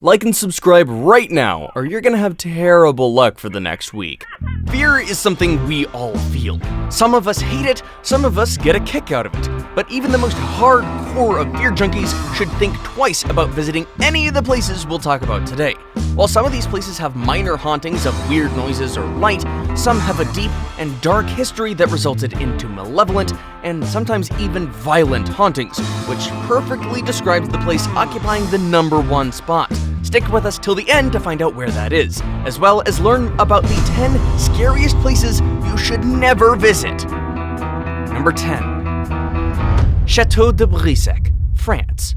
Like and subscribe right now, or you're gonna have terrible luck for the next week. Fear is something we all feel. Some of us hate it, some of us get a kick out of it. But even the most hardcore of fear junkies should think twice about visiting any of the places we'll talk about today. While some of these places have minor hauntings of weird noises or light, some have a deep and dark history that resulted into malevolent and sometimes even violent hauntings, which perfectly describes the place occupying the #1 spot. Stick with us till the end to find out where that is, as well as learn about the 10 scariest places you should never visit. Number 10. Château de Brissac, France.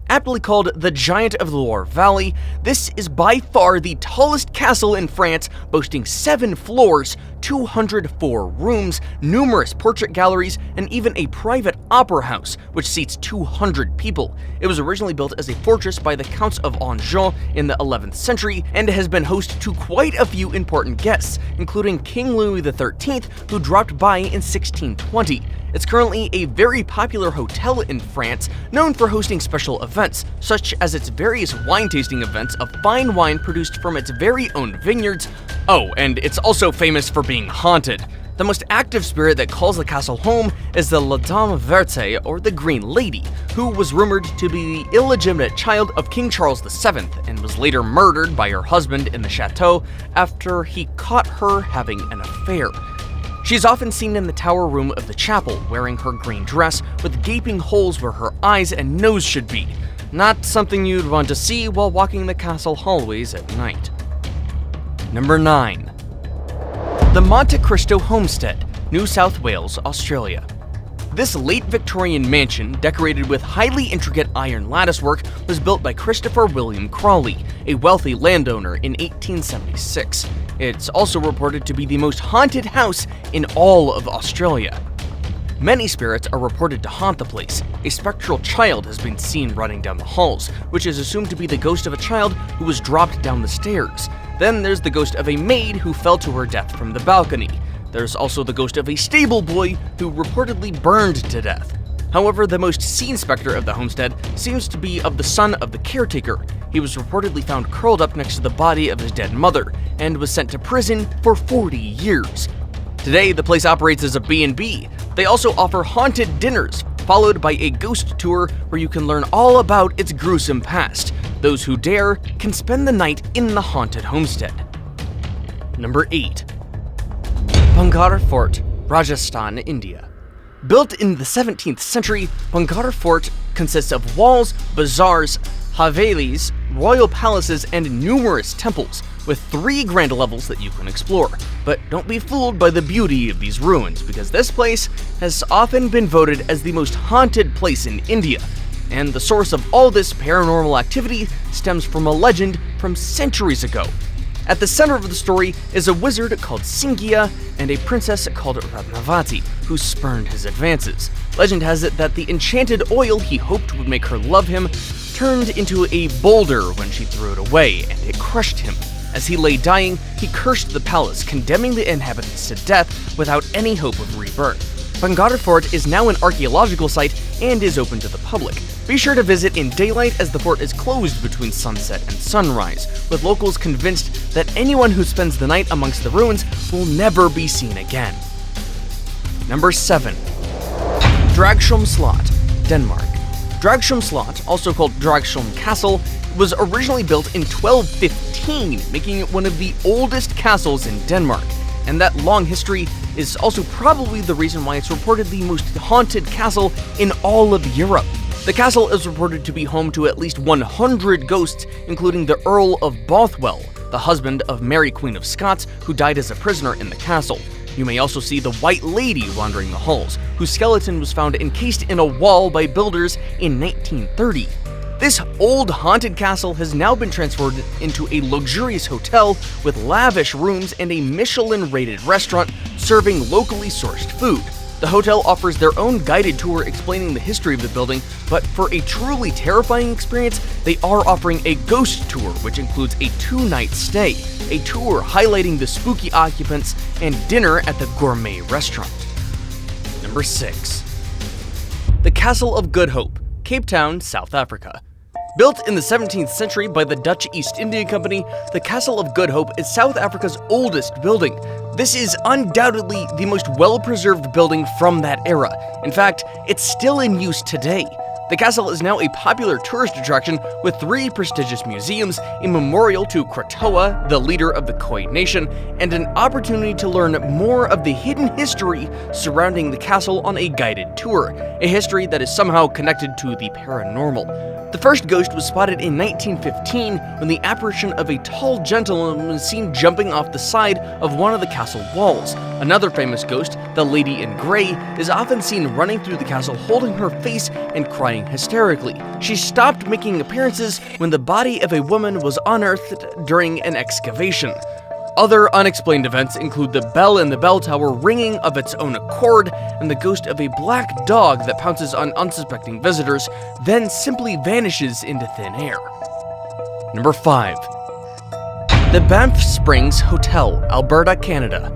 Aptly called the Giant of the Loire Valley, this is by far the tallest castle in France, boasting 7 floors, 204 rooms, numerous portrait galleries, and even a private opera house, which seats 200 people. It was originally built as a fortress by the Counts of Anjou in the 11th century, and has been host to quite a few important guests, including King Louis XIII, who dropped by in 1620. It's currently a very popular hotel in France, known for hosting special events, such as its various wine tasting events of fine wine produced from its very own vineyards. Oh, and it's also famous for being haunted. The most active spirit that calls the castle home is the La Dame Verte, or the Green Lady, who was rumored to be the illegitimate child of King Charles VII and was later murdered by her husband in the chateau after he caught her having an affair. She's often seen in the tower room of the chapel, wearing her green dress with gaping holes where her eyes and nose should be. Not something you'd want to see while walking the castle hallways at night. Number 9. The MONTE CRISTO Homestead, New South Wales, Australia. This late Victorian mansion, decorated with highly intricate iron latticework, was built by Christopher William Crawley, a wealthy landowner, in 1876. It's also reported to be the most haunted house in all of Australia. Many spirits are reported to haunt the place. A spectral child has been seen running down the halls, which is assumed to be the ghost of a child who was dropped down the stairs. Then there's the ghost of a maid who fell to her death from the balcony. There's also the ghost of a stable boy who reportedly burned to death. However, the most seen specter of the homestead seems to be of the son of the caretaker. He was reportedly found curled up next to the body of his dead mother, and was sent to prison for 40 years. Today, the place operates as a B&B. They also offer haunted dinners, followed by a ghost tour where you can learn all about its gruesome past. Those who dare can spend the night in the haunted homestead. Number 8. Bhangar Fort, Rajasthan, India. Built in the 17th century, Bhangar Fort consists of walls, bazaars, havelis, royal palaces, and numerous temples, with 3 grand levels that you can explore. But don't be fooled by the beauty of these ruins, because this place has often been voted as the most haunted place in India. And the source of all this paranormal activity stems from a legend from centuries ago. At the center of the story is a wizard called Singhiya and a princess called Ratnavati, who spurned his advances. Legend has it that the enchanted oil he hoped would make her love him turned into a boulder when she threw it away, and it crushed him. As he lay dying, he cursed the palace, condemning the inhabitants to death without any hope of rebirth. Bhangar Fort is now an archaeological site and is open to the public. Be sure to visit in daylight, as the fort is closed between sunset and sunrise, with locals convinced that anyone who spends the night amongst the ruins will never be seen again. Number 7. Dragshum Slot, Denmark. Dragshum Slot, also called Dragshum Castle, was originally built in 1215, making it one of the oldest castles in Denmark. And that long history is also probably the reason why it's reported the most haunted castle in all of Europe. The castle is reported to be home to at least 100 ghosts, including the Earl of Bothwell, the husband of Mary Queen of Scots, who died as a prisoner in the castle. You may also see the White Lady wandering the halls, whose skeleton was found encased in a wall by builders in 1930. This old haunted castle has now been transformed into a luxurious hotel with lavish rooms and a Michelin-rated restaurant serving locally sourced food. The hotel offers their own guided tour explaining the history of the building, but for a truly terrifying experience, they are offering a ghost tour, which includes a 2-night stay, a tour highlighting the spooky occupants, and dinner at the gourmet restaurant. Number 6. The Castle of Good Hope, Cape Town, South Africa. Built in the 17th century by the Dutch East India Company, the Castle of Good Hope is South Africa's oldest building. This is undoubtedly the most well-preserved building from that era. In fact, it's still in use today. The castle is now a popular tourist attraction with 3 prestigious museums, a memorial to CRISTO, the leader of the Khoi nation, and an opportunity to learn more of the hidden history surrounding the castle on a guided tour, a history that is somehow connected to the paranormal. The first ghost was spotted in 1915 when the apparition of a tall gentleman was seen jumping off the side of one of the castle walls. Another famous ghost, the Lady in Grey, is often seen running through the castle holding her face and crying hysterically. She stopped making appearances when the body of a woman was unearthed during an excavation. Other unexplained events include the bell in the bell tower ringing of its own accord, and the ghost of a black dog that pounces on unsuspecting visitors, then simply vanishes into thin air. Number 5. The Banff Springs Hotel, Alberta, Canada.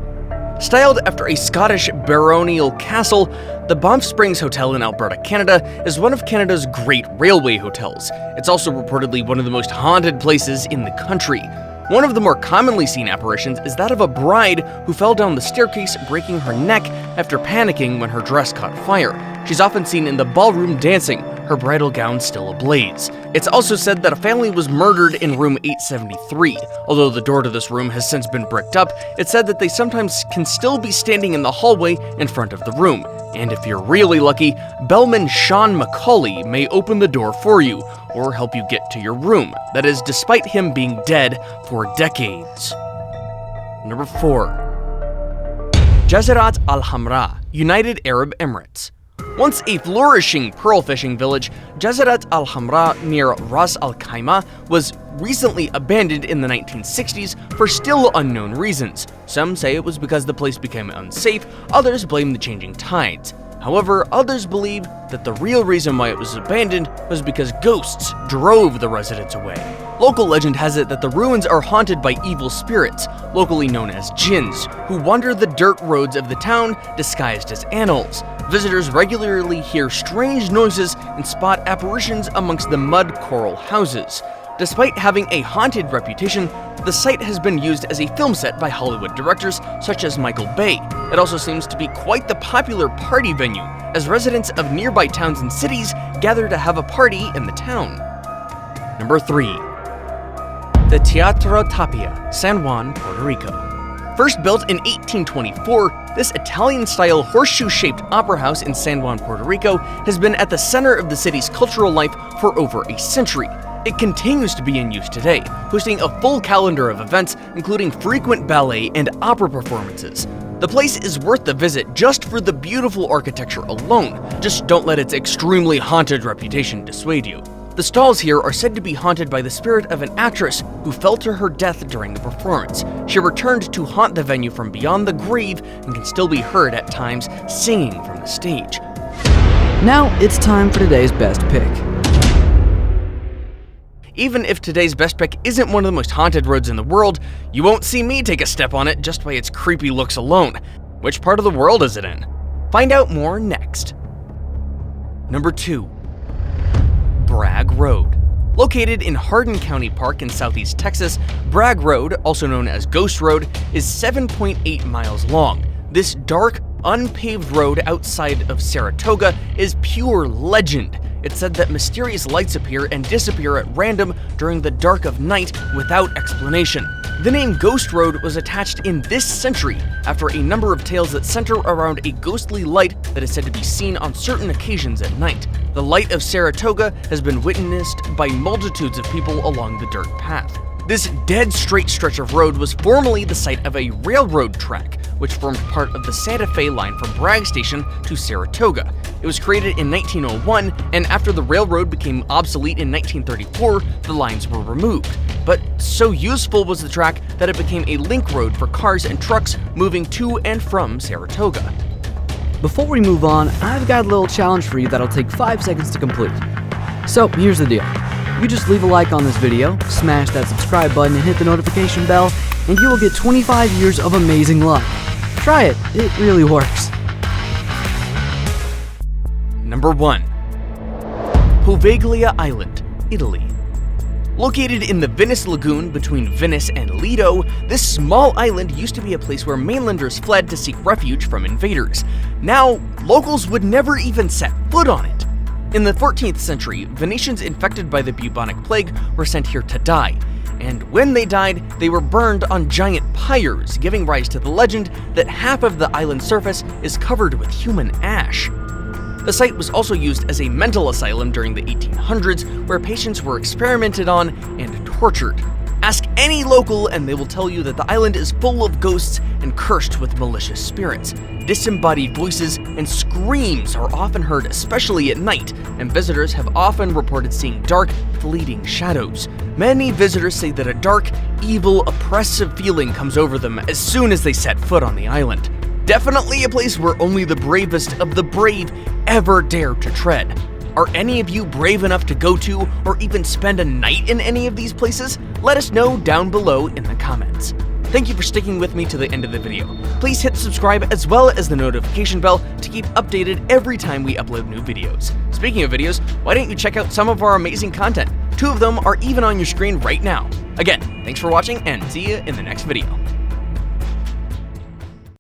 Styled after a Scottish baronial castle, the Banff Springs Hotel in Alberta, Canada is one of Canada's great railway hotels. It's also reportedly one of the most haunted places in the country. One of the more commonly seen apparitions is that of a bride who fell down the staircase, breaking her neck after panicking when her dress caught fire. She's often seen in the ballroom dancing, her bridal gown still ablaze. It's also said that a family was murdered in room 873. Although the door to this room has since been bricked up, it's said that they sometimes can still be standing in the hallway in front of the room. And if you're really lucky, bellman Sean Macaulay may open the door for you, or help you get to your room. That is, despite him being dead for decades. Number 4. JAZIRAT Al-HAMRA, United Arab Emirates. Once a flourishing pearl fishing village, JAZIRAT Al-HAMRA near Ras Al Khaimah was recently abandoned in the 1960s for still unknown reasons. Some say it was because the place became unsafe, others blame the changing tides. However, others believe that the real reason why it was abandoned was because ghosts drove the residents away. Local legend has it that the ruins are haunted by evil spirits, locally known as jinns, who wander the dirt roads of the town disguised as animals. Visitors regularly hear strange noises and spot apparitions amongst the mud coral houses. Despite having a haunted reputation, the site has been used as a film set by Hollywood directors such as Michael Bay. It also seems to be quite the popular party venue, as residents of nearby towns and cities gather to have a party in the town. Number 3. The TEATRO TAPIA, San Juan, Puerto Rico. First built in 1824, this Italian-style horseshoe-shaped opera house in San Juan, Puerto Rico has been at the center of the city's cultural life for over a century. It continues to be in use today, hosting a full calendar of events, including frequent ballet and opera performances. The place is worth the visit just for the beautiful architecture alone. Just don't let its extremely haunted reputation dissuade you. The stalls here are said to be haunted by the spirit of an actress who fell to her death during the performance. She returned to haunt the venue from beyond the grave and can still be heard at times singing from the stage. Now it's time for today's best pick. Even if today's best pick isn't one of the most haunted roads in the world, you won't see me take a step on it just by its creepy looks alone. Which part of the world is it in? Find out more next. Number 2. Bragg Road. Located in Hardin County Park in southeast Texas, Bragg Road, also known as Ghost Road, is 7.8 miles long. This dark, unpaved road outside of Saratoga is pure legend. It's said that mysterious lights appear and disappear at random during the dark of night without explanation. The name Ghost Road was attached in this century after a number of tales that center around a ghostly light that is said to be seen on certain occasions at night. The light of Saratoga has been witnessed by multitudes of people along the dirt path. This dead straight stretch of road was formerly the site of a railroad track, which formed part of the Santa Fe line from Bragg Station to Saratoga. It was created in 1901, and after the railroad became obsolete in 1934, the lines were removed. But so useful was the track that it became a link road for cars and trucks moving to and from Saratoga. Before we move on, I've got a little challenge for you that'll take 5 seconds to complete. So here's the deal. You just leave a like on this video, smash that subscribe button and hit the notification bell, and you will get 25 years of amazing luck. Try it really works. Number 1. Poveglia Island, Italy. Located in the Venice Lagoon between Venice and Lido, this small island used to be a place where mainlanders fled to seek refuge from invaders. Now, locals would never even set foot on it. In the 14th century, Venetians infected by the bubonic plague were sent here to die, and when they died, they were burned on giant pyres, giving rise to the legend that half of the island's surface is covered with human ash. The site was also used as a mental asylum during the 1800s, where patients were experimented on and tortured. Ask any local and they will tell you that the island is full of ghosts and cursed with malicious spirits. Disembodied voices and screams are often heard, especially at night, and visitors have often reported seeing dark, fleeting shadows. Many visitors say that a dark, evil, oppressive feeling comes over them as soon as they set foot on the island. Definitely a place where only the bravest of the brave ever dare to tread. Are any of you brave enough to go to or even spend a night in any of these places? Let us know down below in the comments. Thank you for sticking with me to the end of the video. Please hit subscribe as well as the notification bell to keep updated every time we upload new videos. Speaking of videos, why don't you check out some of our amazing content? 2 of them are even on your screen right now. Again, thanks for watching and see you in the next video.